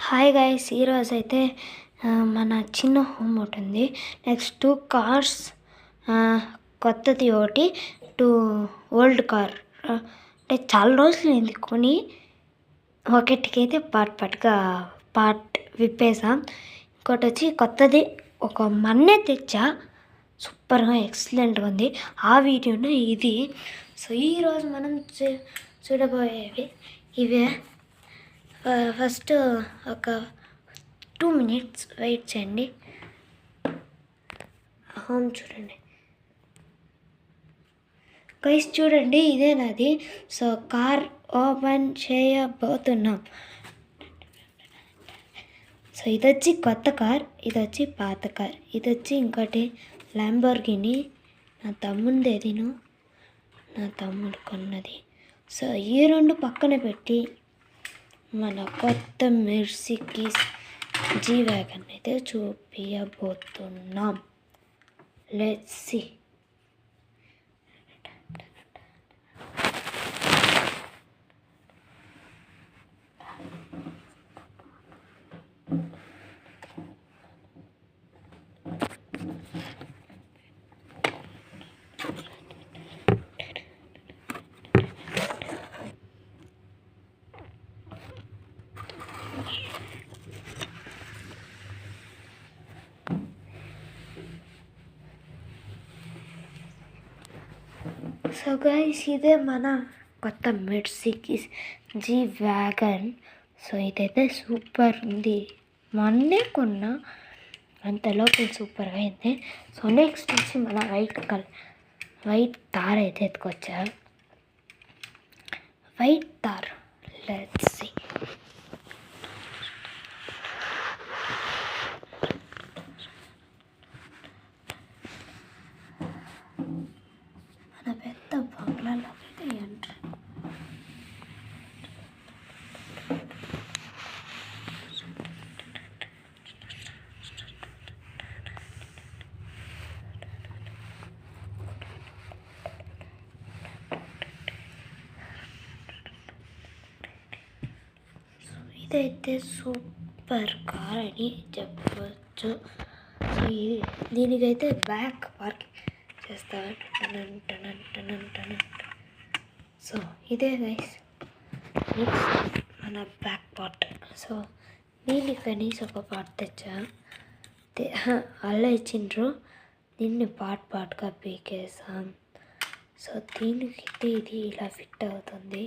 Hi guys, ఈరోజు అయితే మన చిన్న హోమ్ ఉంటుంది. నెక్స్ట్ కార్స్, కొత్తది ఒకటి, ఓల్డ్ కార్. అంటే చాలా రోజులు అయింది కొని, ఒకటికైతే పార్ట్ విప్పేసాం. ఇంకోటి వచ్చి కొత్తది ఒక మన్నే తెచ్చా, సూపర్గా ఎక్సలెంట్గా ఉంది. ఆ వీడియోనే ఇది. సో ఈరోజు మనం చూడబోయేవి ఇవే. ఫస్ట్ ఒక 2 minutes వెయిట్ చేయండి. హోమ్ చూడండి గైస్, చూడండి ఇదే నాది. సో కార్ ఓపెన్ చేయబోతున్నాం. సో ఇది వచ్చి కొత్త కార్, ఇది వచ్చి పాత కార్. ఇది వచ్చి ఇంకోటి ల్యాంబోర్గిని, నా తమ్ముడు కొన్నది. సో ఈ రెండు పక్కన పెట్టి మన కొత్త మెర్సిడీస్ జీ వ్యాగన్ అయితే చూపించబోతున్నాం. Let's see. సో గైస్, ఇదే మన కొత్త మెర్సిడీస్ జీ వ్యాగన్. సో ఇదైతే సూపర్ ఉంది. మొన్నే కొన్నా, అంతలోపు సూపర్గా అయింది. సో నెక్స్ట్ వచ్చి మన వైట్ తార్ అయితే ఎత్తుకొచ్చా. White Thar, let's see. పెద్ద బంగ్లాలో అయితే ఎంట్రీ. ఇదైతే సూపర్ కార్ అని చెప్పవచ్చు. దీనికైతే బ్యాక్ పార్కింగ్ చేస్తా. సో ఇదే గైస్, నెక్స్ట్ మన బ్యాక్ పార్ట్. సో దీన్ని కనీసం ఒక పార్ట్ తెచ్చా, అలా ఇచ్చిండ్రు. దీన్ని పార్ట్గా పీకేసాం. సో దీనికైతే ఇది ఇలా ఫిట్ అవుతుంది.